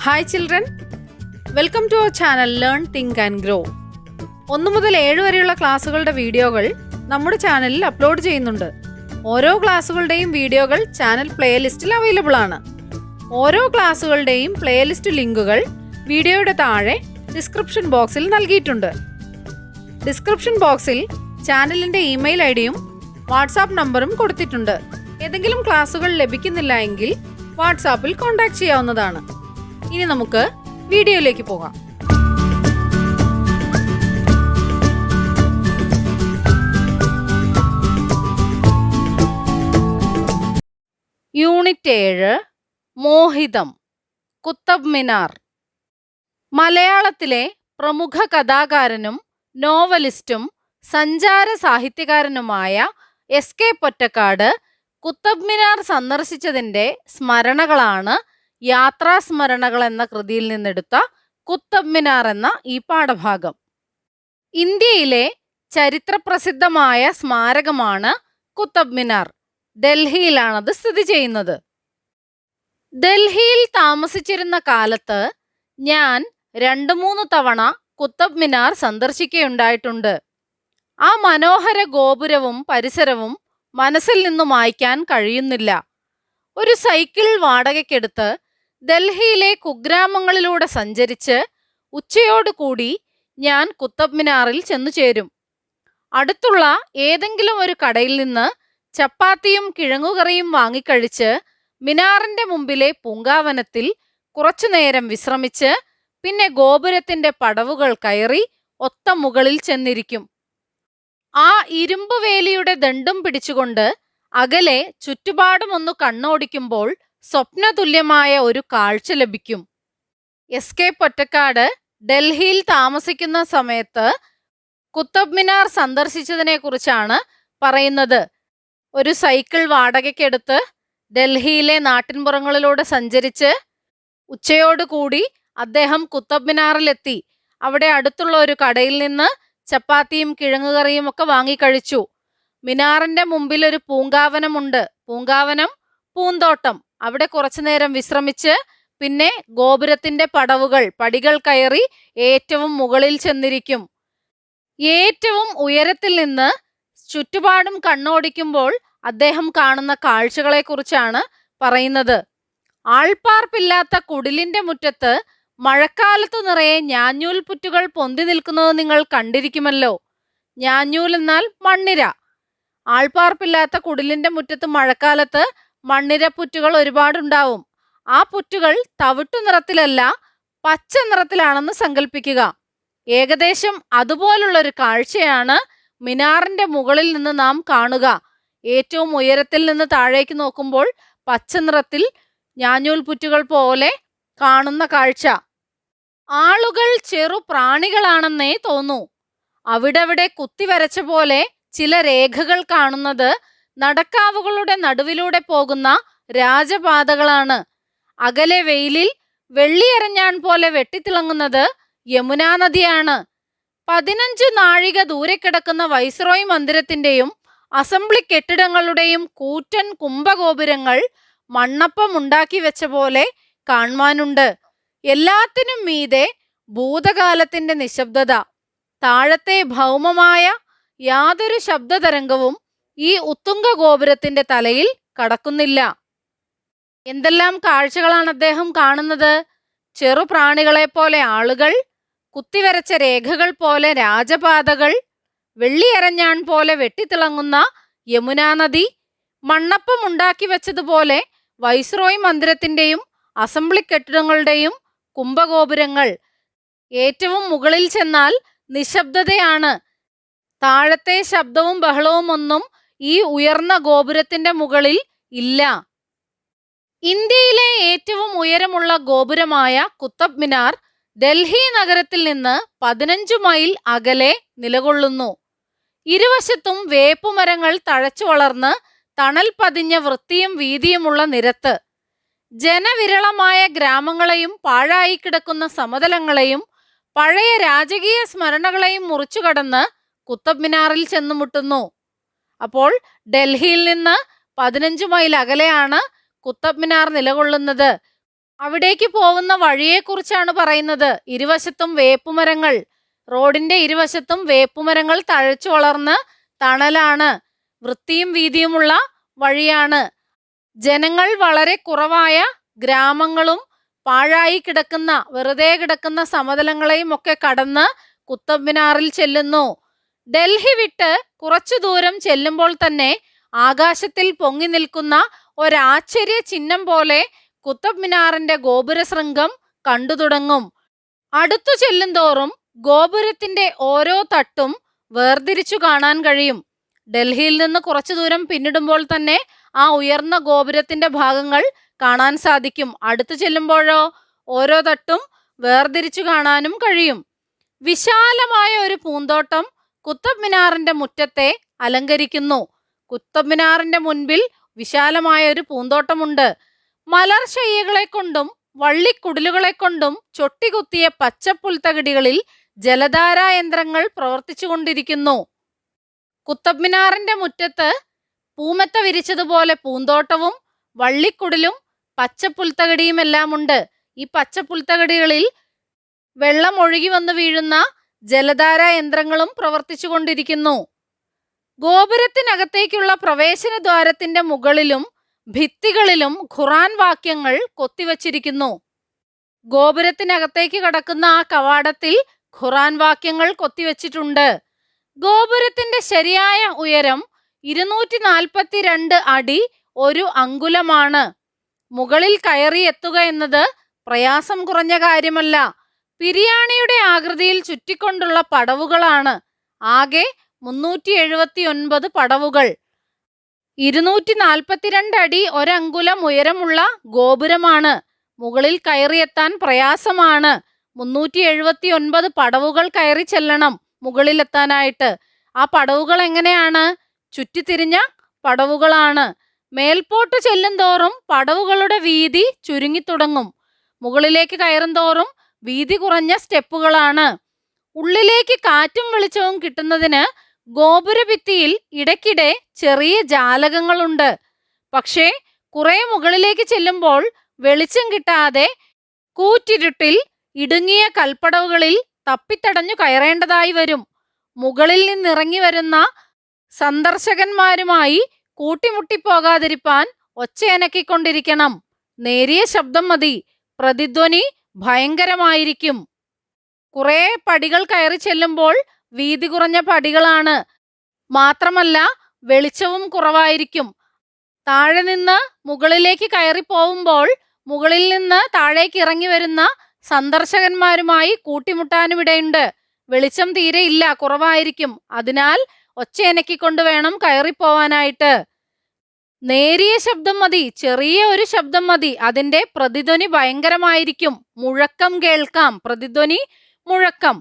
Hi children, welcome to our channel learn think and grow. 1 മുതൽ 7 വരെയുള്ള ക്ലാസ്സുകളുടെ വീഡിയോകൾ നമ്മുടെ ചാനലിൽ അപ്ലോഡ് ചെയ്യുന്നുണ്ട്. ഓരോ ക്ലാസ്സുകളുടെയും വീഡിയോകൾ ചാനൽ പ്ലേലിസ്റ്റിൽ അവൈലബിൾ ആണ്. ഓരോ ക്ലാസ്സുകളുടെയും പ്ലേലിസ്റ്റ് ലിങ്കുകൾ വീഡിയോയുടെ താഴെ ഡിസ്ക്രിപ്ഷൻ ബോക്സിൽ നൽകിയിട്ടുണ്ട്. ഡിസ്ക്രിപ്ഷൻ ബോക്സിൽ ചാനലിൻ്റെ ഇമെയിൽ ഐഡിയും വാട്സാപ്പ് നമ്പറും കൊടുത്തിട്ടുണ്ട്. ഏതെങ്കിലും ക്ലാസ്സുകൾ ലഭിക്കുന്നില്ല എങ്കിൽ വാട്സാപ്പിൽ കോൺടാക്ട് ചെയ്യാവുന്നതാണ്. ഇനി നമുക്ക് വീഡിയോയിലേക്ക് പോകാം. യൂണിറ്റ് 7 മോഹിതം, കുത്തബ് മിനാർ. മലയാളത്തിലെ പ്രമുഖ കഥാകാരനും നോവലിസ്റ്റും സഞ്ചാര സാഹിത്യകാരനുമായ എസ്.കെ. പൊറ്റക്കാട് കുത്തബ് മിനാർ സന്ദർശിച്ചതിൻ്റെ സ്മരണകളാണ് യാത്രാസ്മരണകൾ എന്ന കൃതിയിൽ നിന്നെടുത്ത കുത്തബ് മിനാർ എന്ന ഈ പാഠഭാഗം. ഇന്ത്യയിലെ ചരിത്രപ്രസിദ്ധമായ സ്മാരകമാണ് കുത്തബ് മിനാർ. ഡൽഹിയിലാണത് സ്ഥിതി ചെയ്യുന്നത്. ഡൽഹിയിൽ താമസിച്ചിരുന്ന കാലത്ത് ഞാൻ 2-3 തവണ കുത്തബ് മിനാർ സന്ദർശിക്കുകയുണ്ടായിട്ടുണ്ട്. ആ മനോഹര ഗോപുരവും പരിസരവും മനസ്സിൽ നിന്നും മായ്ക്കാൻ കഴിയുന്നില്ല. ഒരു സൈക്കിൾ വാടകയ്ക്കെടുത്ത് ഡൽഹിയിലെ കുഗ്രാമങ്ങളിലൂടെ സഞ്ചരിച്ച് ഉച്ചയോടുകൂടി ഞാൻ കുത്തബ് മിനാറിൽ ചെന്നു ചേരും. അടുത്തുള്ള ഏതെങ്കിലും ഒരു കടയിൽ നിന്ന് ചപ്പാത്തിയും കിഴങ്ങുകറിയും വാങ്ങിക്കഴിച്ച് മിനാറിന്റെ മുമ്പിലെ പൂങ്കാവനത്തിൽ കുറച്ചുനേരം വിശ്രമിച്ച് പിന്നെ ഗോപുരത്തിന്റെ പടവുകൾ കയറി ഒത്ത മുകളിൽ ചെന്നിരിക്കും. ആ ഇരുമ്പ് വേലിയുടെ ദണ്ഡും പിടിച്ചുകൊണ്ട് അകലെ ചുറ്റുപാടും ഒന്ന് കണ്ണോടിക്കുമ്പോൾ സ്വപ്നതുല്യമായ ഒരു കാഴ്ച ലഭിക്കും. എസ്.കെ. പൊറ്റക്കാട് ഡൽഹിയിൽ താമസിക്കുന്ന സമയത്ത് കുത്തബ് മിനാർ സന്ദർശിച്ചതിനെ കുറിച്ചാണ് പറയുന്നത്. ഒരു സൈക്കിൾ വാടകയ്ക്കെടുത്ത് ഡൽഹിയിലെ നാട്ടിൻപുറങ്ങളിലൂടെ സഞ്ചരിച്ച് ഉച്ചയോടുകൂടി അദ്ദേഹം കുത്തബ് മിനാറിലെത്തി. അവിടെ അടുത്തുള്ള ഒരു കടയിൽ നിന്ന് ചപ്പാത്തിയും കിഴങ്ങുകറിയും ഒക്കെ വാങ്ങിക്കഴിച്ചു. മിനാറിന്റെ മുമ്പിൽ ഒരു പൂങ്കാവനമുണ്ട്. പൂങ്കാവനം, പൂന്തോട്ടം. അവിടെ കുറച്ചുനേരം വിശ്രമിച്ച് പിന്നെ ഗോപുരത്തിന്റെ പടികൾ കയറി ഏറ്റവും മുകളിൽ ചെന്നിരിക്കും. ഏറ്റവും ഉയരത്തിൽ നിന്ന് ചുറ്റുപാടും കണ്ണോടിക്കുമ്പോൾ അദ്ദേഹം കാണുന്ന കാഴ്ചകളെ കുറിച്ചാണ് പറയുന്നത്. ആൾപ്പാർപ്പില്ലാത്ത കുടിലിന്റെ മുറ്റത്ത് മഴക്കാലത്തു നിറയെ ഞാഞ്ഞൂൽ പുറ്റുകൾ പൊന്തി നിൽക്കുന്നത് നിങ്ങൾ കണ്ടിരിക്കുമല്ലോ. ഞാഞ്ഞൂൽ എന്നാൽ മണ്ണിര. ആൾപ്പാർപ്പില്ലാത്ത കുടിലിന്റെ മുറ്റത്ത് മഴക്കാലത്ത് മണ്ണിരപ്പുറ്റുകൾ ഒരുപാടുണ്ടാവും. ആ പുറ്റുകൾ തവിട്ടു നിറത്തിലല്ല, പച്ച നിറത്തിലാണെന്ന് സങ്കല്പിക്കുക. ഏകദേശം അതുപോലുള്ളൊരു കാഴ്ചയാണ് മിനാറിന്റെ മുകളിൽ നിന്ന് നാം കാണുക. ഏറ്റവും ഉയരത്തിൽ നിന്ന് താഴേക്ക് നോക്കുമ്പോൾ പച്ച നിറത്തിൽ ഞാഞ്ഞൂൽ പുറ്റുകൾ പോലെ കാണുന്ന കാഴ്ച. ആളുകൾ ചെറു പ്രാണികളാണെന്നേ തോന്നൂ. അവിടവിടെ കുത്തിവരച്ച പോലെ ചില രേഖകൾ കാണുന്നത് നടക്കാവുകളുടെ നടുവിലൂടെ പോകുന്ന രാജപാതകളാണ്. അകലെ വെയിലിൽ വെള്ളിയരഞ്ഞാൺ പോലെ വെട്ടിത്തിളങ്ങുന്നത് യമുനാ നദിയാണ്. 15 നാഴിക ദൂരെ കിടക്കുന്ന വൈസ്രോയ് മന്ദിരത്തിന്റെയും അസംബ്ലി കെട്ടിടങ്ങളുടെയും കൂറ്റൻ കുംഭഗോപുരങ്ങൾ മണ്ണപ്പം ഉണ്ടാക്കി വെച്ച പോലെ കാണുവാനുണ്ട്. എല്ലാത്തിനും മീതെ ഭൂതകാലത്തിന്റെ നിശബ്ദത. താഴത്തെ ഭൗമമായ യാതൊരു ശബ്ദതരംഗവും ഈ ഉത്തുംഗ ഗോപുരത്തിന്റെ തലയിൽ കടക്കുന്നില്ല. എന്തെല്ലാം കാഴ്ചകളാണ് അദ്ദേഹം കാണുന്നത്? ചെറുപ്രാണികളെ പോലെ ആളുകൾ, കുത്തിവരച്ച രേഖകൾ പോലെ രാജപാതകൾ, വെള്ളിയരഞ്ഞാൺ പോലെ വെട്ടിത്തിളങ്ങുന്ന യമുനാ നദി, മണ്ണപ്പം ഉണ്ടാക്കി വെച്ചതുപോലെ വൈസ്രോയ് മന്ദിരത്തിന്റെയും അസംബ്ലി കെട്ടിടങ്ങളുടെയും കുംഭഗോപുരങ്ങൾ. ഏറ്റവും മുകളിൽ ചെന്നാൽ നിശബ്ദതയാണ്. താഴത്തെ ശബ്ദവും ബഹളവും ഒന്നും ഈ ഉയർന്ന ഗോപുരത്തിന്റെ മുകളിൽ ഇല്ല. ഇന്ത്യയിലെ ഏറ്റവും ഉയരമുള്ള ഗോപുരമായ കുത്തബ് മിനാർ ഡൽഹി നഗരത്തിൽ നിന്ന് 15 മൈൽ അകലെ നിലകൊള്ളുന്നു. ഇരുവശത്തും വേപ്പുമരങ്ങൾ തഴച്ചു വളർന്ന് തണൽ പതിഞ്ഞ വൃത്തിയും വീതിയുമുള്ള നിരത്ത്. ജനവിരളമായ ഗ്രാമങ്ങളെയും പാഴായി കിടക്കുന്ന സമതലങ്ങളെയും പഴയ രാജകീയ സ്മരണകളെയും മുറിച്ചു കടന്ന് കുത്തബ് മിനാറിൽ ചെന്നുമുട്ടുന്നു. അപ്പോൾ ഡൽഹിയിൽ നിന്ന് 15 മൈൽ അകലെയാണ് കുത്തബ് മിനാർ നിലകൊള്ളുന്നത്. അവിടേക്ക് പോകുന്ന വഴിയെക്കുറിച്ചാണ് പറയുന്നത്. ഇരുവശത്തും വേപ്പുമരങ്ങൾ, റോഡിന്റെ ഇരുവശത്തും വേപ്പുമരങ്ങൾ തഴച്ചു വളർന്ന് തണലാണ്. വൃത്തിയും വീതിയുമുള്ള വഴിയാണ്. ജനങ്ങൾ വളരെ കുറവായ ഗ്രാമങ്ങളും പാഴായി കിടക്കുന്ന വെറുതെ കിടക്കുന്ന സമതലങ്ങളെയും ഒക്കെ കടന്ന് കുത്തബ് മിനാറിൽ ചെല്ലുന്നു. ഡൽഹി വിട്ട് കുറച്ചു ദൂരം ചെല്ലുമ്പോൾ തന്നെ ആകാശത്തിൽ പൊങ്ങി നിൽക്കുന്ന ഒരാശ്ചര്യ ചിഹ്നം പോലെ കുത്തബ് മിനാറിന്റെ ഗോപുര ശൃംഗം കണ്ടു തുടങ്ങും. അടുത്തു ചെല്ലുന്തോറും ഗോപുരത്തിന്റെ ഓരോ തട്ടും വേർതിരിച്ചു കാണാൻ കഴിയും. ഡൽഹിയിൽ നിന്ന് കുറച്ചു ദൂരം പിന്നിടുമ്പോൾ തന്നെ ആ ഉയർന്ന ഗോപുരത്തിന്റെ ഭാഗങ്ങൾ കാണാൻ സാധിക്കും. അടുത്തു ചെല്ലുമ്പോഴോ ഓരോ തട്ടും വേർതിരിച്ചു കാണാനും കഴിയും. വിശാലമായ ഒരു പൂന്തോട്ടം കുത്തബ് മിനാറിന്റെ മുറ്റത്തെ അലങ്കരിക്കുന്നു. കുത്തബ് മിനാറിന്റെ മുൻപിൽ വിശാലമായ ഒരു പൂന്തോട്ടമുണ്ട്. മലർശയ്യകളെ കൊണ്ടും വള്ളിക്കുടിലുകളെ കൊണ്ടും ചൊട്ടികുത്തിയ പച്ചപ്പുൽത്തകിടികളിൽ ജലധാരാ യന്ത്രങ്ങൾ പ്രവർത്തിച്ചുകൊണ്ടിരിക്കുന്നു. കുത്തബ് മിനാറിന്റെ മുറ്റത്ത് പൂമെത്ത വിരിച്ചതുപോലെ പൂന്തോട്ടവും വള്ളിക്കുടിലും പച്ചപ്പുൽത്തകിടിയുമെല്ലാം ഉണ്ട്. ഈ പച്ചപ്പുൽത്തകിടികളിൽ വെള്ളം ഒഴുകി വന്ന് വീഴുന്ന ജലധാരാ യന്ത്രങ്ങളും പ്രവർത്തിച്ചു കൊണ്ടിരിക്കുന്നു. ഗോപുരത്തിനകത്തേക്കുള്ള പ്രവേശന ദ്വാരത്തിന്റെ മുകളിലും ഭിത്തികളിലും ഖുറാൻ വാക്യങ്ങൾ കൊത്തിവച്ചിരിക്കുന്നു. ഗോപുരത്തിനകത്തേക്ക് കടക്കുന്ന ആ കവാടത്തിൽ ഖുറാൻ വാക്യങ്ങൾ കൊത്തിവച്ചിട്ടുണ്ട്. ഗോപുരത്തിന്റെ ശരിയായ ഉയരം 242 അടി 1 അങ്കുലമാണ്. മുകളിൽ കയറി എത്തുക എന്നത് പ്രയാസം കുറഞ്ഞ കാര്യമല്ല. പിരിയാണിയുടെ ആകൃതിയിൽ ചുറ്റിക്കൊണ്ടുള്ള പടവുകളാണ്. ആകെ 379 പടവുകൾ. 242 അടി 1 അങ്കുലം ഉയരമുള്ള ഗോപുരമാണ്. മുകളിൽ കയറിയെത്താൻ പ്രയാസമാണ്. 379 പടവുകൾ കയറി ചെല്ലണം മുകളിലെത്താനായിട്ട്. ആ പടവുകൾ എങ്ങനെയാണ്? ചുറ്റിത്തിരിഞ്ഞ പടവുകളാണ്. മേൽപോട്ട് ചെല്ലുന്തോറും പടവുകളുടെ വീതി ചുരുങ്ങിത്തുടങ്ങും. മുകളിലേക്ക് കയറുന്തോറും വീതി കുറഞ്ഞ സ്റ്റെപ്പുകളാണ്. ഉള്ളിലേക്ക് കാറ്റും വെളിച്ചവും കിട്ടുന്നതിന് ഗോപുരഭിത്തിയിൽ ഇടയ്ക്കിടെ ചെറിയ ജാലകങ്ങളുണ്ട്. പക്ഷേ കുറെ മുകളിലേക്ക് ചെല്ലുമ്പോൾ വെളിച്ചം കിട്ടാതെ കൂറ്റിരുട്ടിൽ ഇടുങ്ങിയ കൽപ്പടവുകളിൽ തപ്പിത്തടഞ്ഞു കയറേണ്ടതായി വരും. മുകളിൽ നിന്നിറങ്ങി വരുന്ന സന്ദർശകന്മാരുമായി കൂട്ടിമുട്ടിപ്പോകാതിരിപ്പാൻ ഒച്ചയനക്കിക്കൊണ്ടിരിക്കണം. നേരിയ ശബ്ദം മതി. പ്രതിധ്വനി ഭയങ്കരമായിരിക്കും. കുറെ പടികൾ കയറി ചെല്ലുമ്പോൾ വീതി കുറഞ്ഞ പടികളാണ്. മാത്രമല്ല വെളിച്ചവും കുറവായിരിക്കും. താഴെ നിന്ന് മുകളിലേക്ക് കയറി പോകുമ്പോൾ മുകളിൽ നിന്ന് താഴേക്ക് ഇറങ്ങി വരുന്ന സന്ദർശകന്മാരുമായി കൂട്ടിമുട്ടാനുമിടയുണ്ട്. വെളിച്ചം തീരെ ഇല്ല, കുറവായിരിക്കും. അതിനാൽ ഒച്ചയനക്കിക്കൊണ്ട് വേണം കയറിപ്പോവാനായിട്ട്. നേരിയ ശബ്ദം മതി, ചെറിയ ഒരു ശബ്ദം മതി. അതിന്റെ പ്രതിധ്വനി ഭയങ്കരമായിരിക്കും. മുഴക്കം കേൾക്കാം. പ്രതിധ്വനി, മുഴക്കം.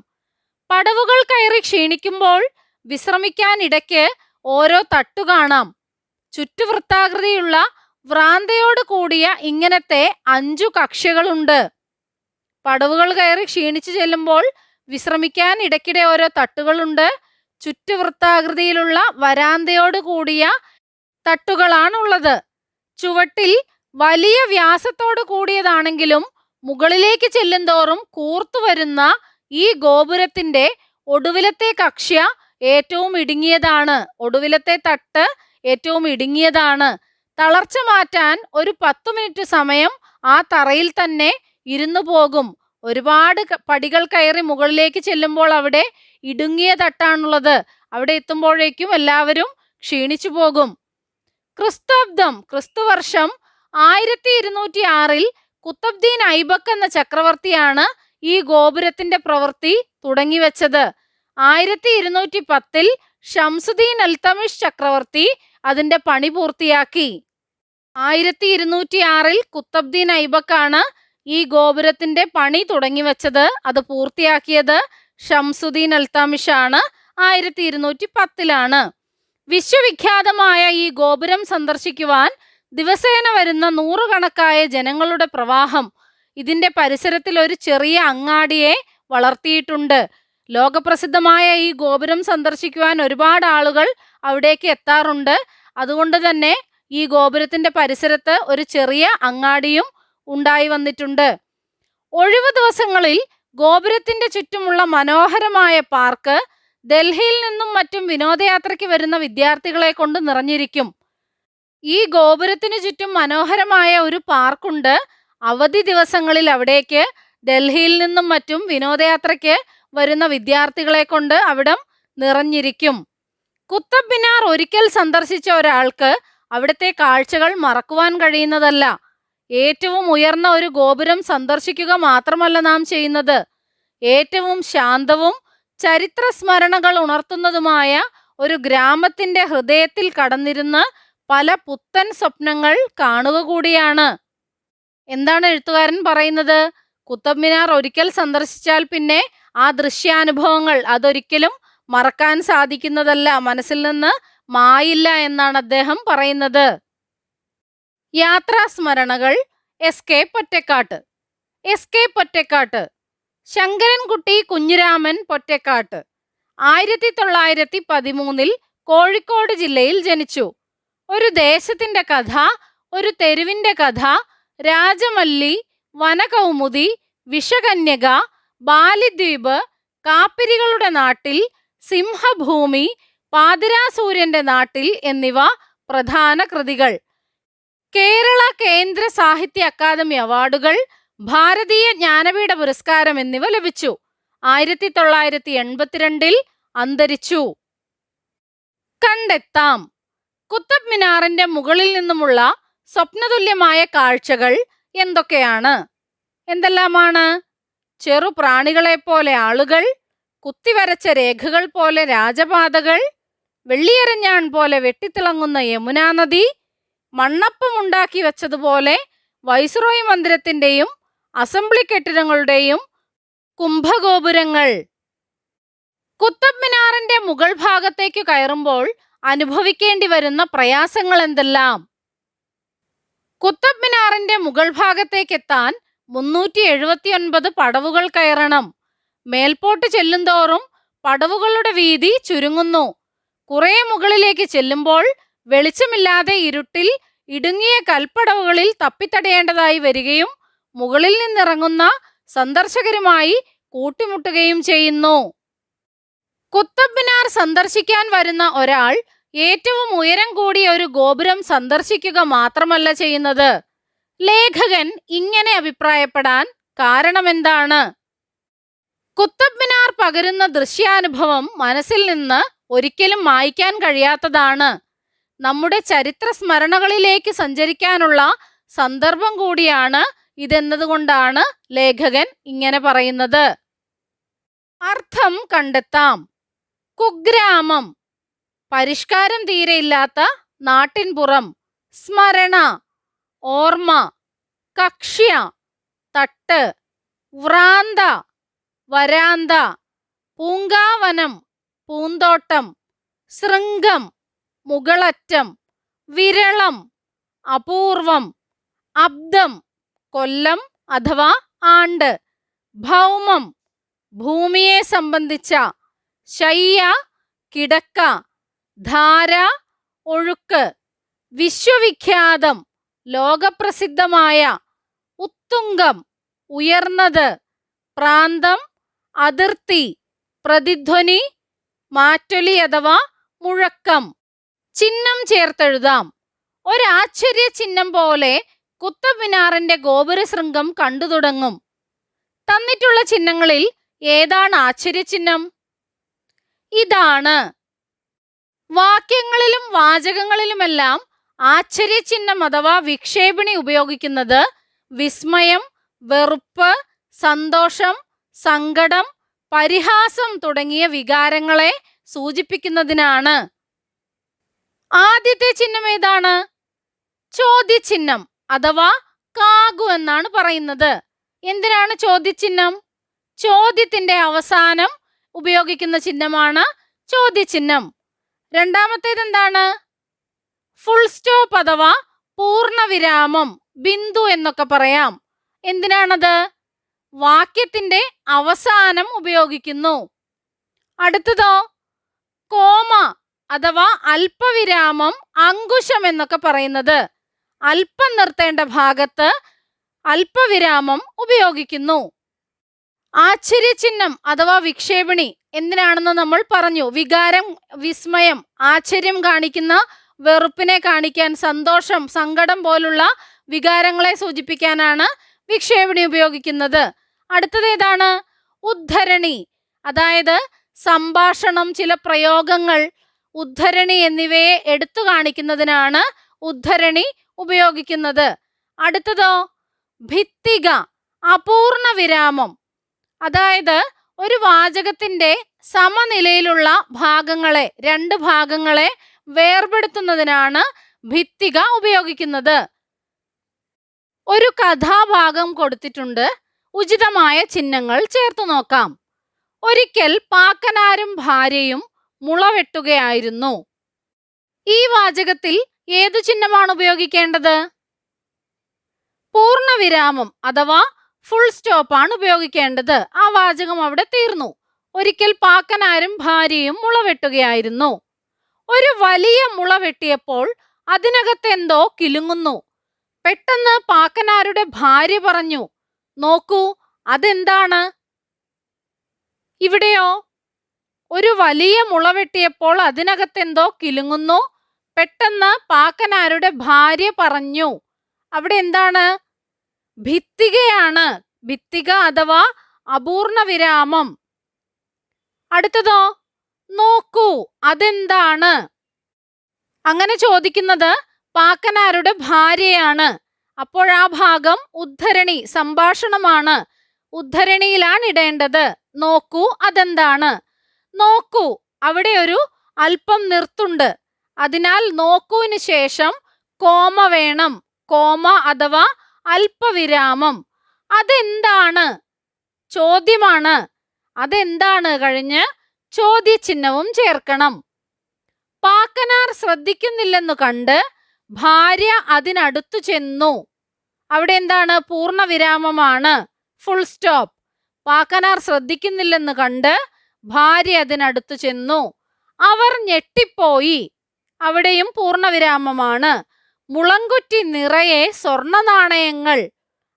പടവുകൾ കയറി ക്ഷീണിക്കുമ്പോൾ വിശ്രമിക്കാനിടയ്ക്ക് ഓരോ തട്ടു കാണാം. ചുറ്റുവൃത്താകൃതിയുള്ള വ്രാന്തയോട് കൂടിയ ഇങ്ങനത്തെ 5 കക്ഷ്യകളുണ്ട്. പടവുകൾ കയറി ക്ഷീണിച്ചു ചെല്ലുമ്പോൾ വിശ്രമിക്കാൻ ഇടയ്ക്കിടെ ഓരോ തട്ടുകളുണ്ട്. ചുറ്റുവൃത്താകൃതിയിലുള്ള വരാന്തയോട് കൂടിയ തട്ടുകളാണുള്ളത്. ചുവട്ടിൽ വലിയ വ്യാസത്തോട് കൂടിയതാണെങ്കിലും മുകളിലേക്ക് ചെല്ലുന്തോറും കൂർത്തു വരുന്ന ഈ ഗോപുരത്തിന്റെ ഒടുവിലത്തെ കക്ഷ്യ ഏറ്റവും ഇടുങ്ങിയതാണ്. ഒടുവിലത്തെ തട്ട് ഏറ്റവും ഇടുങ്ങിയതാണ്. തളർച്ച മാറ്റാൻ ഒരു 10 മിനിറ്റ് സമയം ആ തറയിൽ തന്നെ ഇരുന്നു പോകും. ഒരുപാട് പടികൾ കയറി മുകളിലേക്ക് ചെല്ലുമ്പോൾ അവിടെ ഇടുങ്ങിയ തട്ടാണുള്ളത്. അവിടെ എത്തുമ്പോഴേക്കും എല്ലാവരും ക്ഷീണിച്ചു പോകും. ക്രിസ്താബ്ദം, ക്രിസ്തുവർഷം 1206 കുത്തബ്ദീൻ ഐബക്ക് എന്ന ചക്രവർത്തിയാണ് ഈ ഗോപുരത്തിന്റെ പ്രവൃത്തി തുടങ്ങിവെച്ചത്. 1210 ഷംസുദ്ദീൻ അൽതമിഷ് ചക്രവർത്തി അതിന്റെ പണി പൂർത്തിയാക്കി. 1206 കുത്തബ്ദീൻ ഐബക്കാണ് ഈ ഗോപുരത്തിന്റെ പണി തുടങ്ങിവെച്ചത്. അത് പൂർത്തിയാക്കിയത് ഷംസുദ്ദീൻ അൽതമിഷ് ആണ്. 1210 വിശ്വവിഖ്യാതമായ ഈ ഗോപുരം സന്ദർശിക്കുവാൻ ദിവസേന വരുന്ന നൂറുകണക്കായ ജനങ്ങളുടെ പ്രവാഹം ഇതിന്റെ പരിസരത്തിൽ ഒരു ചെറിയ അങ്ങാടിയെ വളർത്തിയിട്ടുണ്ട്. ലോകപ്രസിദ്ധമായ ഈ ഗോപുരം സന്ദർശിക്കുവാൻ ഒരുപാട് ആളുകൾ അവിടേക്ക് എത്താറുണ്ട്. അതുകൊണ്ട് തന്നെ ഈ ഗോപുരത്തിന്റെ പരിസരത്ത് ഒരു ചെറിയ അങ്ങാടിയും ഉണ്ടായി വന്നിട്ടുണ്ട്. ഒഴിവു ദിവസങ്ങളിൽ ഗോപുരത്തിന്റെ ചുറ്റുമുള്ള മനോഹരമായ പാർക്ക് ഡൽഹിയിൽ നിന്നും മറ്റും വിനോദയാത്രയ്ക്ക് വരുന്ന വിദ്യാർത്ഥികളെ കൊണ്ട് നിറഞ്ഞിരിക്കും. ഈ ഗോപുരത്തിനു ചുറ്റും മനോഹരമായ ഒരു പാർക്കുണ്ട്. അവധി ദിവസങ്ങളിൽ അവിടേക്ക് ഡൽഹിയിൽ നിന്നും മറ്റും വിനോദയാത്രയ്ക്ക് വരുന്ന വിദ്യാർത്ഥികളെ കൊണ്ട് അവിടം നിറഞ്ഞിരിക്കും. കുത്തബ് മിനാർ ഒരിക്കൽ സന്ദർശിച്ച ഒരാൾക്ക് അവിടുത്തെ കാഴ്ചകൾ മറക്കുവാൻ കഴിയുന്നതല്ല. ഏറ്റവും ഉയർന്ന ഒരു ഗോപുരം സന്ദർശിക്കുക മാത്രമല്ല നാം ചെയ്യുന്നത്, ഏറ്റവും ശാന്തവും ചരിത്ര സ്മരണകൾ ഉണർത്തുന്നതുമായ ഒരു ഗ്രാമത്തിന്റെ ഹൃദയത്തിൽ കടന്നിരുന്ന് പല പുത്തൻ സ്വപ്നങ്ങൾ കാണുക കൂടിയാണ്. എന്താണ് എഴുത്തുകാരൻ പറയുന്നത്? കുത്തബ് മിനാർ ഒരിക്കൽ സന്ദർശിച്ചാൽ പിന്നെ ആ ദൃശ്യാനുഭവങ്ങൾ അതൊരിക്കലും മറക്കാൻ സാധിക്കുന്നതല്ല, മനസ്സിൽ നിന്ന് മായില്ല എന്നാണ് അദ്ദേഹം പറയുന്നത്. യാത്രാസ്മരണകൾ. എസ്.കെ. പൊറ്റക്കാട്ട്. എസ്.കെ. പൊറ്റക്കാട്ട് ശങ്കരൻകുട്ടി കുഞ്ഞിരാമൻ പൊറ്റക്കാട്ട് 1913 കോഴിക്കോട് ജില്ലയിൽ ജനിച്ചു. ഒരു ദേശത്തിന്റെ കഥ, ഒരു തെരുവിന്റെ കഥ, രാജമല്ലി, വനകൗമുദി, വിഷകന്യക, ബാലിദ്വീപ്, കാപ്പിരികളുടെ നാട്ടിൽ, സിംഹഭൂമി, പാതിരാസൂര്യന്റെ നാട്ടിൽ എന്നിവ പ്രധാന കൃതികൾ. കേരള കേന്ദ്ര സാഹിത്യ അക്കാദമി അവാർഡുകൾ, ഭാരതീയ ജ്ഞാനപീഠ പുരസ്കാരം എന്നിവ ലഭിച്ചു. 1982 അന്തരിച്ചു. കണ്ടെത്താം. കുത്തബ് മിനാറിന്റെ മുകളിൽ നിന്നുമുള്ള സ്വപ്നതുല്യമായ കാഴ്ചകൾ എന്തൊക്കെയാണ്? എന്തെല്ലാമാണ്? ചെറുപ്രാണികളെപ്പോലെ ആളുകൾ, കുത്തിവരച്ച രേഖകൾ പോലെ രാജപാതകൾ, വെള്ളിയരഞ്ഞാൺ പോലെ വെട്ടിത്തിളങ്ങുന്ന യമുനാ നദി, മണ്ണപ്പമുണ്ടാക്കി വെച്ചതുപോലെ വൈസ്രോയി മന്ദിരത്തിന്റെയും അസംബ്ലി കെട്ടിടങ്ങളുടെയും കുംഭഗോപുരങ്ങൾ. കുത്തബ് മിനാറിന്റെ മുകൾ ഭാഗത്തേക്ക് കയറുമ്പോൾ അനുഭവിക്കേണ്ടി വരുന്ന പ്രയാസങ്ങൾ എന്തെല്ലാം? കുത്തബ് മിനാറിന്റെ മുകൾ ഭാഗത്തേക്കെത്താൻ 379 പടവുകൾ കയറണം. മേൽപോട്ട് ചെല്ലുന്തോറും പടവുകളുടെ വീതി ചുരുങ്ങുന്നു. കുറെ മുകളിലേക്ക് ചെല്ലുമ്പോൾ വെളിച്ചമില്ലാതെ ഇരുട്ടിൽ ഇടുങ്ങിയ കൽപ്പടവുകളിൽ തപ്പിത്തടയേണ്ടതായി വരികയും മുകളിൽ നിന്നിറങ്ങുന്ന സന്ദർശകരുമായി കൂട്ടിമുട്ടുകയും ചെയ്യുന്നു. കുത്തബ് മിനാർ സന്ദർശിക്കാൻ വരുന്ന ഒരാൾ ഏറ്റവും ഉയരം കൂടിയ ഒരു ഗോപുരം സന്ദർശിക്കുക മാത്രമല്ല ചെയ്യുന്നത്. ലേഖകൻ ഇങ്ങനെ അഭിപ്രായപ്പെടാൻ കാരണമെന്താണ്? കുത്തബ് മിനാർ പകരുന്ന ദൃശ്യാനുഭവം മനസ്സിൽ നിന്ന് ഒരിക്കലും മായ്ക്കാൻ കഴിയാത്തതാണ്. നമ്മുടെ ചരിത്ര സ്മരണകളിലേക്ക് സഞ്ചരിക്കാനുള്ള സന്ദർഭം കൂടിയാണ് ഇതെന്നതുകൊണ്ടാണ് ലേഖകൻ ഇങ്ങനെ പറയുന്നത്. അർത്ഥം കണ്ടെത്താം. കുഗ്രാമം, പരിഷ്കാരം തീരെയില്ലാത്ത നാട്ടിൻപുറം. സ്മരണ, ഓർമ്മ. കക്ഷ്യ, തട്ട്. വ്രാന്ത, വരാന്ത. പൂങ്കാവനം, പൂന്തോട്ടം. ശൃംഗം, മുകളറ്റം. വിരളം, അപൂർവം. അബ്ദം, കൊല്ലം അഥവാ ആണ്ട്. ഭൗമം, ഭൂമിയെ സംബന്ധിച്ച. ശയ്യ, കിടക്ക. ധാര, ഒഴുക്ക്. വിശ്വവിഖ്യാതം, ലോകപ്രസിദ്ധമായ. ഉത്തുംഗം, ഉയർന്നത്. പ്രാന്തം, അതിർത്തി. പ്രതിധ്വനി, മാറ്റൊലി അഥവാ മുഴക്കം. ചിഹ്നം ചേർത്തെഴുതാം. ഒരാശ്ചര്യ ചിഹ്നം പോലെ കുത്തബ് മിനാറിന്റെ ഗോപുര ശൃംഗം കണ്ടു തുടങ്ങും. തന്നിട്ടുള്ള ചിഹ്നങ്ങളിൽ ഏതാണ് ആശ്ചര്യചിഹ്നം? ഇതാണ്. വാക്യങ്ങളിലും വാചകങ്ങളിലുമെല്ലാം ആശ്ചര്യചിഹ്നം അഥവാ വിക്ഷേപിണി ഉപയോഗിക്കുന്നത് വിസ്മയം, വെറുപ്പ്, സന്തോഷം, സങ്കടം, പരിഹാസം തുടങ്ങിയ വികാരങ്ങളെ സൂചിപ്പിക്കുന്നതിനാണ്. ആദ്യത്തെ ചിഹ്നം ഏതാണ്? ചോദ്യചിഹ്നം അഥവാ കാഗു എന്നാണ് പറയുന്നത്. എന്തിനാണ് ചോദ്യചിഹ്നം? ചോദ്യത്തിന്റെ അവസാനം ഉപയോഗിക്കുന്ന ചിഹ്നമാണ് ചോദ്യചിഹ്നം. രണ്ടാമത്തേത് എന്താണ്? ഫുൾ സ്റ്റോപ്പ് അഥവാ പൂർണ്ണവിരാമം, ബിന്ദു എന്നൊക്കെ പറയാം. എന്തിനാണത്? വാക്യത്തിന്റെ അവസാനം ഉപയോഗിക്കുന്നു. അടുത്തതോ? കോമ അഥവാ അല്പവിരാമം, അങ്കുശം എന്നൊക്കെ പറയുന്നത്. അല്പം നിർത്തേണ്ട ഭാഗത്ത് അല്പവിരാമം ഉപയോഗിക്കുന്നു. ആശ്ചര്യചിഹ്നം അഥവാ വിക്ഷേപണി എന്തിനാണെന്ന് നമ്മൾ പറഞ്ഞു. വികാരം, വിസ്മയം, ആശ്ചര്യം കാണിക്കുന്ന, വെറുപ്പിനെ കാണിക്കാൻ, സന്തോഷം, സങ്കടം പോലുള്ള വികാരങ്ങളെ സൂചിപ്പിക്കാനാണ് വിക്ഷേപണി ഉപയോഗിക്കുന്നത്. അടുത്തത് ഏതാണ്? ഉദ്ധരണി. അതായത് സംഭാഷണം, ചില പ്രയോഗങ്ങൾ, ഉദ്ധരണി എന്നിവയെ എടുത്തു കാണിക്കുന്നതിനാണ് ഉദ്ധരണി ഉപയോഗിക്കുന്നത്. അടുത്തതോ? ഭിത്തിക, അപൂർണ വിരാമം. അതായത് ഒരു വാചകത്തിന്റെ സമനിലയിലുള്ള ഭാഗങ്ങളെ, രണ്ട് ഭാഗങ്ങളെ വേർപെടുത്തുന്നതിനാണ് ഭിത്തിക ഉപയോഗിക്കുന്നത്. ഒരു കഥാഭാഗം കൊടുത്തിട്ടുണ്ട്. ഉചിതമായ ചിഹ്നങ്ങൾ ചേർത്തു നോക്കാം. ഒരിക്കൽ പാക്കനാരും ഭാര്യയും മുളവെട്ടുകയായിരുന്നു. ഈ വാചകത്തിൽ ഏതു ചിഹ്നമാണ് ഉപയോഗിക്കേണ്ടത്? പൂർണ്ണവിരാമം അഥവാ ഫുൾ സ്റ്റോപ്പ് ആണ് ഉപയോഗിക്കേണ്ടത്. ആ വാചകം അവിടെ തീർന്നു. ഒരിക്കൽ പാക്കനാരും ഭാര്യയും മുളവെട്ടുകയായിരുന്നു. ഒരു വലിയ മുള വെട്ടിയപ്പോൾ അതിനകത്തെന്തോ കിലുങ്ങുന്നു. പെട്ടെന്ന് പാക്കനാരുടെ ഭാര്യ പറഞ്ഞു, നോക്കൂ, അതെന്താണ്? ഇവിടെയോ? ഒരു വലിയ മുള വെട്ടിയപ്പോൾ അതിനകത്തെന്തോ കിലുങ്ങുന്നു. പെട്ടെന്ന് പാക്കനാരുടെ ഭാര്യ പറഞ്ഞു. അവിടെ എന്താണ്? ഭിത്തികയാണ്. ഭിത്തിക അഥവാ അപൂർണ വിരാമം. അടുത്തതോ? നോക്കൂ, അതെന്താണ്? അങ്ങനെ ചോദിക്കുന്നത് പാക്കനാരുടെ ഭാര്യയാണ്. അപ്പോൾ ആ ഭാഗം ഉദ്ധരണി, സംഭാഷണമാണ്. ഉദ്ധരണിയിലാണ് ഇടേണ്ടത്. നോക്കൂ, അതെന്താണ്? നോക്കൂ, അവിടെ ഒരു അല്പം നിർത്തുണ്ട്. അതിനാൽ നോക്കൂവിന് ശേഷം കോമ വേണം. കോമ അഥവാ അല്പവിരാമം. അതെന്താണ്? ചോദ്യമാണ്. അതെന്താണ് കഴിഞ്ഞ് ചോദ്യചിഹ്നവും ചേർക്കണം. പാക്കനാർ ശ്രദ്ധിക്കുന്നില്ലെന്നു കണ്ട് ഭാര്യ അതിനടുത്തു ചെന്നു. അവിടെ എന്താണ്? പൂർണ്ണവിരാമമാണ്, ഫുൾ സ്റ്റോപ്പ്. പാക്കനാർ ശ്രദ്ധിക്കുന്നില്ലെന്ന് കണ്ട് ഭാര്യ അതിനടുത്തു ചെന്നു. അവർ ഞെട്ടിപ്പോയി. അവിടെയും പൂർണ്ണവിരാമമാണ്. മുളങ്കുറ്റി നിറയെ സ്വർണ്ണ നാണയങ്ങൾ.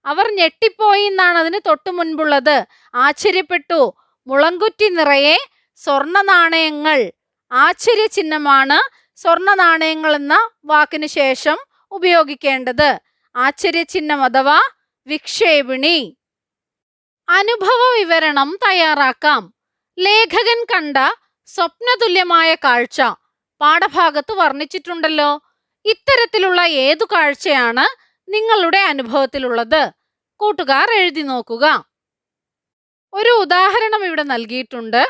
അവർ ഞെട്ടിപ്പോയി എന്നാണ് അതിന് തൊട്ടു മുൻപുള്ളത്. ആശ്ചര്യപ്പെട്ടു. മുളങ്കുറ്റി നിറയെ സ്വർണ്ണ നാണയങ്ങൾ. ആശ്ചര്യചിഹ്നമാണ് സ്വർണ്ണ നാണയങ്ങൾ എന്ന വാക്കിന് ശേഷം ഉപയോഗിക്കേണ്ടത്. ആശ്ചര്യചിഹ്നം അഥവാ വിക്ഷേപിണി. അനുഭവ വിവരണം തയ്യാറാക്കാം. ലേഖകൻ കണ്ട സ്വപ്നതുല്യമായ കാഴ്ച പാഠഭാഗത്ത് വർണ്ണിച്ചിട്ടുണ്ടല്ലോ. ഇത്തരത്തിലുള്ള ഏതു കാഴ്ചയാണ് നിങ്ങളുടെ അനുഭവത്തിലുള്ളത്? കൂട്ടുകാർ എഴുതി നോക്കുക. ഒരു ഉദാഹരണം ഇവിടെ നൽകിയിട്ടുണ്ട്.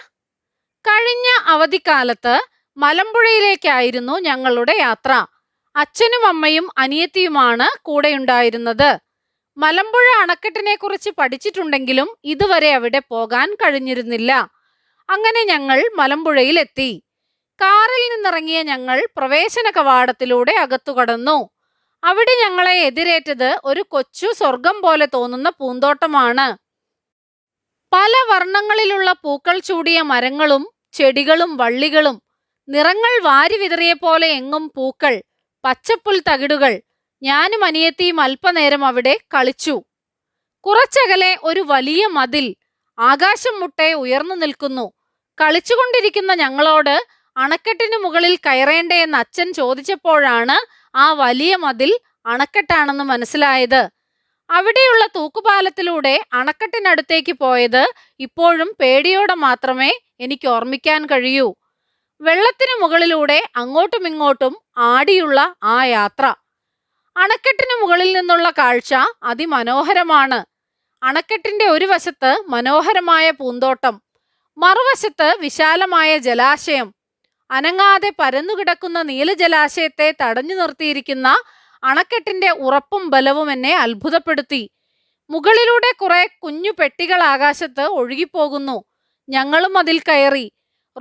കഴിഞ്ഞ അവധിക്കാലത്ത് മലമ്പുഴയിലേക്കായിരുന്നു ഞങ്ങളുടെ യാത്ര. അച്ഛനും അമ്മയും അനിയത്തിയുമാണ് കൂടെയുണ്ടായിരുന്നത്. മലമ്പുഴ അണക്കെട്ടിനെ കുറിച്ച് പഠിച്ചിട്ടുണ്ടെങ്കിലും ഇതുവരെ അവിടെ പോകാൻ കഴിഞ്ഞിരുന്നില്ല. അങ്ങനെ ഞങ്ങൾ മലമ്പുഴയിലെത്തി. കാറിൽ നിന്നിറങ്ങിയ ഞങ്ങൾ പ്രവേശന കവാടത്തിലൂടെ അകത്തു കടന്നു. അവിടെ ഞങ്ങളെ എതിരേറ്റത് ഒരു കൊച്ചു സ്വർഗം പോലെ തോന്നുന്ന പൂന്തോട്ടമാണ്. പല വർണ്ണങ്ങളിലുള്ള പൂക്കൾ ചൂടിയ മരങ്ങളും ചെടികളും വള്ളികളും, നിറങ്ങൾ വാരി വിതറിയ പോലെ എങ്ങും പൂക്കൾ, പച്ചപ്പുൽ തകിടുകൾ. ഞാനും അനിയത്തിയും അല്പനേരം അവിടെ കളിച്ചു. കുറച്ചകലെ ഒരു വലിയ മതിൽ ആകാശം മുട്ടെ ഉയർന്നു നിൽക്കുന്നു. കളിച്ചുകൊണ്ടിരിക്കുന്ന ഞങ്ങളോട് അണക്കെട്ടിന് മുകളിൽ കയറേണ്ടേ എന്ന് അച്ഛൻ ചോദിച്ചപ്പോഴാണ് ആ വലിയ മതിൽ അണക്കെട്ടാണെന്ന് മനസ്സിലായത്. അവിടെയുള്ള തൂക്കുപാലത്തിലൂടെ അണക്കെട്ടിനടുത്തേക്ക് പോയത് ഇപ്പോഴും പേടിയോടെ മാത്രമേ എനിക്ക് ഓർമ്മിക്കാൻ കഴിയൂ. വെള്ളത്തിന് മുകളിലൂടെ അങ്ങോട്ടും ഇങ്ങോട്ടും ആടിയുള്ള ആ യാത്ര. അണക്കെട്ടിന് മുകളിൽ നിന്നുള്ള കാഴ്ച അതിമനോഹരമാണ്. അണക്കെട്ടിന്റെ ഒരു വശത്ത് മനോഹരമായ പൂന്തോട്ടം, മറുവശത്ത് വിശാലമായ ജലാശയം. അനങ്ങാതെ പരന്നുകിടക്കുന്ന നീലജലാശയത്തെ തടഞ്ഞു നിർത്തിയിരിക്കുന്ന അണക്കെട്ടിന്റെ ഉറപ്പും ബലവും എന്നെ അത്ഭുതപ്പെടുത്തി. മുകളിലൂടെ കുറെ കുഞ്ഞു പെട്ടികൾ ആകാശത്ത് ഒഴുകിപ്പോകുന്നു. ഞങ്ങളും അതിൽ കയറി.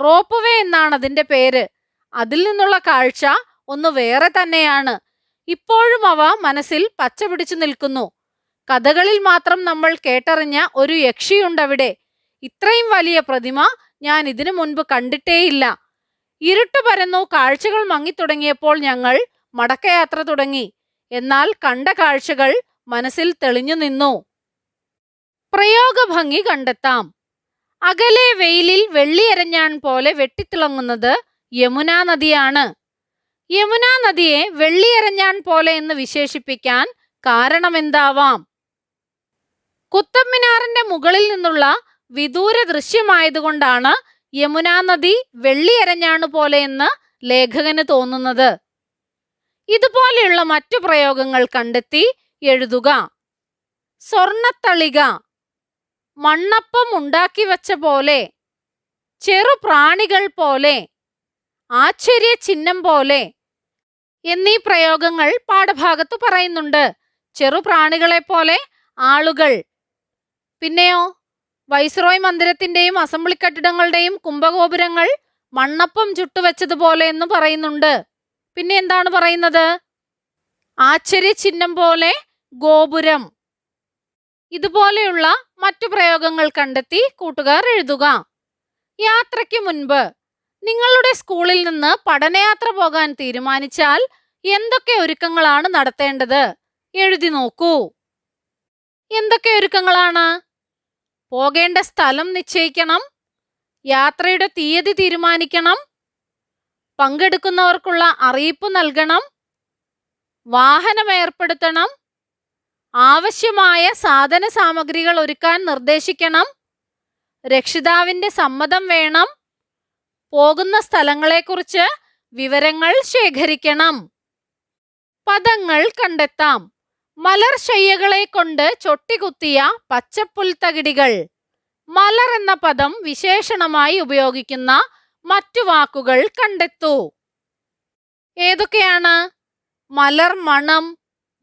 റോപ്പ് വേ എന്നാണ് അതിന്റെ പേര്. അതിൽ നിന്നുള്ള കാഴ്ച ഒന്ന് വേറെ തന്നെയാണ്. ഇപ്പോഴും അവ മനസ്സിൽ പച്ച പിടിച്ചു നിൽക്കുന്നു. കഥകളിൽ മാത്രം നമ്മൾ കേട്ടറിഞ്ഞ ഒരു യക്ഷിയുണ്ടവിടെ. ഇത്രയും വലിയ പ്രതിമ ഞാൻ ഇതിനു മുൻപ് കണ്ടിട്ടേയില്ല. ഇരുട്ട് പരന്നു. കാഴ്ചകൾ മങ്ങിത്തുടങ്ങിയപ്പോൾ ഞങ്ങൾ മടക്കയാത്ര തുടങ്ങി. എന്നാൽ കണ്ട കാഴ്ചകൾ മനസ്സിൽ തെളിഞ്ഞു നിന്നു. പ്രയോഗഭംഗി കണ്ടെത്താം. അകലെ വെയിലിൽ വെള്ളിയരഞ്ഞാൺ പോലെ വെട്ടിത്തിളങ്ങുന്നത് യമുനാ നദിയാണ്. യമുനാ നദിയെ വെള്ളിയരഞ്ഞാൺ പോലെ എന്ന് വിശേഷിപ്പിക്കാൻ കാരണമെന്താവാം? കുത്തബ്മിനാറിന്റെ മുകളിൽ നിന്നുള്ള വിദൂര ദൃശ്യമായതുകൊണ്ടാണ് യമുനാ നദി വെള്ളിയരഞ്ഞാണ് പോലെ എന്ന് ലേഖകന് തോന്നുന്നത്. ഇതുപോലെയുള്ള മറ്റു പ്രയോഗങ്ങൾ കണ്ടെത്തി എഴുതുക. സ്വർണത്തളിക, മണ്ണപ്പം ഉണ്ടാക്കി വച്ച പോലെ, ചെറുപ്രാണികൾ പോലെ, ആശ്ചര്യ ചിഹ്നം പോലെ എന്നീ പ്രയോഗങ്ങൾ പാഠഭാഗത്ത് പറയുന്നുണ്ട്. ചെറുപ്രാണികളെ പോലെ ആളുകൾ. പിന്നെയോ വൈസ്രോയ് മന്ദിരത്തിന്റെയും അസംബ്ലി കെട്ടിടങ്ങളുടെയും കുംഭഗോപുരങ്ങൾ മണ്ണപ്പം ചുട്ടുവെച്ചതുപോലെ എന്ന് പറയുന്നുണ്ട്. പിന്നെ എന്താണ് പറയുന്നത്? ആശ്ചര്യ ചിഹ്നം പോലെ ഗോപുരം. ഇതുപോലെയുള്ള മറ്റു പ്രയോഗങ്ങൾ കണ്ടെത്തി കൂട്ടുകാർ എഴുതുക. യാത്രയ്ക്ക് മുൻപ് നിങ്ങളുടെ സ്കൂളിൽ നിന്ന് പഠനയാത്ര പോകാൻ തീരുമാനിച്ചാൽ എന്തൊക്കെ ഒരുക്കങ്ങളാണ് നടത്തേണ്ടത്? എഴുതി നോക്കൂ. എന്തൊക്കെ ഒരുക്കങ്ങളാണ്? പോകേണ്ട സ്ഥലം നിശ്ചയിക്കണം, യാത്രയുടെ തീയതി തീരുമാനിക്കണം, പങ്കെടുക്കുന്നവർക്കുള്ള അറിയിപ്പ് നൽകണം, വാഹനം ഏർപ്പെടുത്തണം, ആവശ്യമായ സാധന സാമഗ്രികൾ ഒരുക്കാൻ നിർദ്ദേശിക്കണം, രക്ഷിതാവിന്റെ സമ്മതം വേണം, പോകുന്ന സ്ഥലങ്ങളെക്കുറിച്ച് വിവരങ്ങൾ ശേഖരിക്കണം. പദങ്ങൾ കണ്ടെത്താം. മലർശയ്യകളെ കൊണ്ട് ചൊട്ടികുത്തിയ പച്ചപ്പുൽത്തകിടികൾ. മലർ എന്ന പദം വിശേഷണമായി ഉപയോഗിക്കുന്ന മറ്റു വാക്കുകൾ കണ്ടെത്തൂ. ഏതൊക്കെയാണ്? മലർ മണം,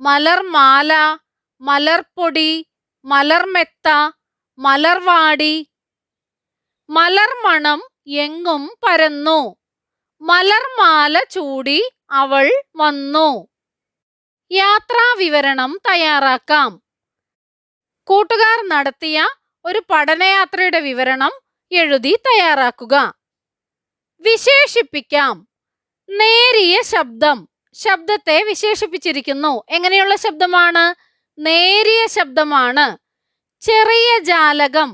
മലർമാല, മലർപ്പൊടി, മലർമെത്ത, മലർവാടി. മലർമണം എങ്ങും പരന്നു, മലർമാല ചൂടി അവൾ വന്നു. യാത്രാ വിവരണം തയ്യാറാക്കാം. കൂട്ടുകാർ നടത്തിയ ഒരു പഠനയാത്രയുടെ വിവരണം എഴുതി തയ്യാറാക്കുക. വിശേഷിപ്പിക്കാം. നേരിയ ശബ്ദം. ശബ്ദത്തെ വിശേഷിപ്പിച്ചിരിക്കുന്നു. എങ്ങനെയുള്ള ശബ്ദമാണ്? നേരിയ ശബ്ദമാണ്. ചെറിയ ജാലകം.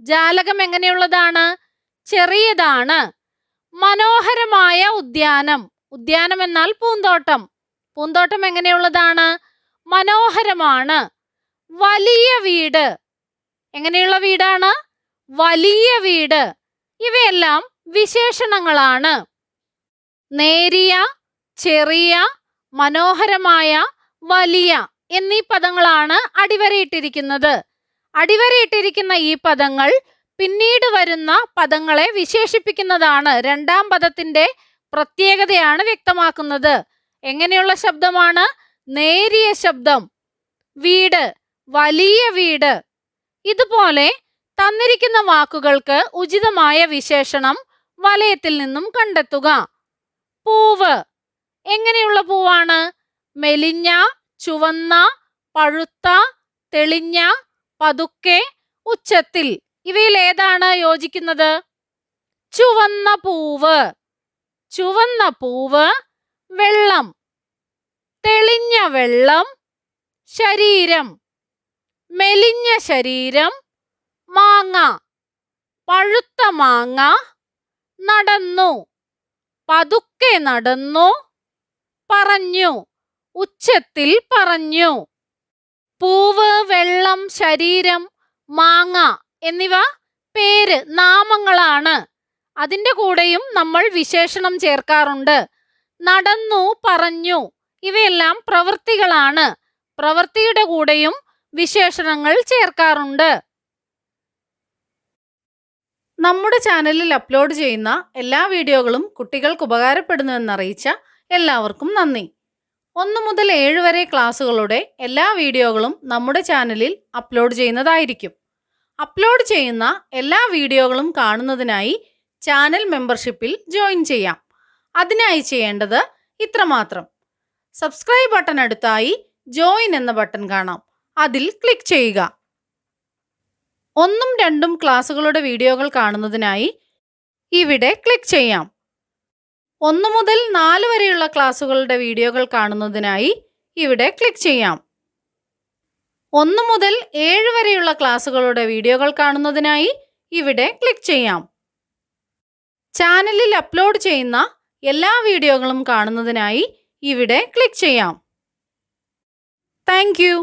ജാലകം എങ്ങനെയുള്ളതാണ്? ചെറിയതാണ്. മനോഹരമായ ഉദ്യാനം. ഉദ്യാനം എന്നാൽ പൂന്തോട്ടം. പൂന്തോട്ടം എങ്ങനെയുള്ളതാണ്? മനോഹരമാണ്. വലിയ വീട്. എങ്ങനെയുള്ള വീടാണ്? വലിയ വീട്. ഇവയെല്ലാം വിശേഷണങ്ങളാണ്. നേരിയ, ചെറിയ, മനോഹരമായ, വലിയ എന്നീ പദങ്ങളാണ് അടിവരയിട്ടിരിക്കുന്നത്. അടിവരയിട്ടിരിക്കുന്ന ഈ പദങ്ങൾ പിന്നീട് വരുന്ന പദങ്ങളെ വിശേഷിപ്പിക്കുന്നതാണ്. രണ്ടാം പദത്തിന്റെ പ്രത്യേകതയാണ് വ്യക്തമാക്കുന്നത്. എങ്ങനെയുള്ള ശബ്ദമാണ്? നേരിയ ശബ്ദം. വീട്, വലിയ വീട്. ഇതുപോലെ തന്നിരിക്കുന്ന വാക്കുകൾക്ക് ഉചിതമായ വിശേഷണം വലയത്തിൽ നിന്നും കണ്ടെത്തുക. പൂവ്. എങ്ങനെയുള്ള പൂവാണ്? മെലിഞ്ഞ, ചുവന്ന, പഴുത്ത, തെളിഞ്ഞ, പതുക്കെ, ഉച്ചത്തിൽ. ഇവയിൽ ഏതാണ് യോജിക്കുന്നത്? ചുവന്ന പൂവ്. ചുവന്ന പൂവ്. വെള്ളം. തെളിഞ്ഞ വെള്ളം. ശരീരം. മെലിഞ്ഞ ശരീരം. മാങ്ങ. പഴുത്ത മാങ്ങ. നടന്നു. പതുക്കെ നടന്നു. പറഞ്ഞു. ഉച്ചത്തിൽ പറഞ്ഞു. പൂവ്, വെള്ളം, ശരീരം, മാങ്ങ എന്നിവ പേര്, നാമങ്ങളാണ്. അതിൻ്റെ കൂടെയും നമ്മൾ വിശേഷണം ചേർക്കാറുണ്ട്. നടന്നു, പറഞ്ഞു ഇവയെല്ലാം പ്രവൃത്തികളാണ്. പ്രവൃത്തിയുടെ കൂടെയും വിശേഷണങ്ങൾ ചേർക്കാറുണ്ട്. നമ്മുടെ ചാനലിൽ അപ്ലോഡ് ചെയ്യുന്ന എല്ലാ വീഡിയോകളും കുട്ടികൾക്ക് ഉപകാരപ്പെടുന്നുവെന്നറിയിച്ച എല്ലാവർക്കും നന്ദി. 1 മുതൽ 7 വരെ ക്ലാസ്സുകളുടെ എല്ലാ വീഡിയോകളും നമ്മുടെ ചാനലിൽ അപ്ലോഡ് ചെയ്യുന്നതായിരിക്കും. അപ്ലോഡ് ചെയ്യുന്ന എല്ലാ വീഡിയോകളും കാണുന്നതിനായി ചാനൽ മെമ്പർഷിപ്പിൽ ജോയിൻ ചെയ്യാം. അതിനായി ചെയ്യേണ്ടത് ഇത്രമാത്രം. സബ്സ്ക്രൈബ് ബട്ടൺ അടുത്തായി ജോയിൻ എന്ന ബട്ടൺ കാണാം. അതിൽ ക്ലിക്ക് ചെയ്യുക. 1ഉം 2ഉം ക്ലാസ്സുകളുടെ വീഡിയോകൾ കാണുന്നതിനായി ഇവിടെ ക്ലിക്ക് ചെയ്യാം. 1 മുതൽ 4 വരെയുള്ള ക്ലാസ്സുകളുടെ വീഡിയോകൾ കാണുന്നതിനായി ഇവിടെ ക്ലിക്ക് ചെയ്യാം. 1 മുതൽ 7 വരെയുള്ള ക്ലാസ്സുകളുടെ വീഡിയോകൾ കാണുന്നതിനായി ഇവിടെ ക്ലിക്ക് ചെയ്യാം. ചാനലിൽ അപ്ലോഡ് ചെയ്യുന്ന എല്ലാ വീഡിയോകളും കാണുന്നതിനായി ഇവിടെ ക്ലിക്ക് ചെയ്യാം. Thank you.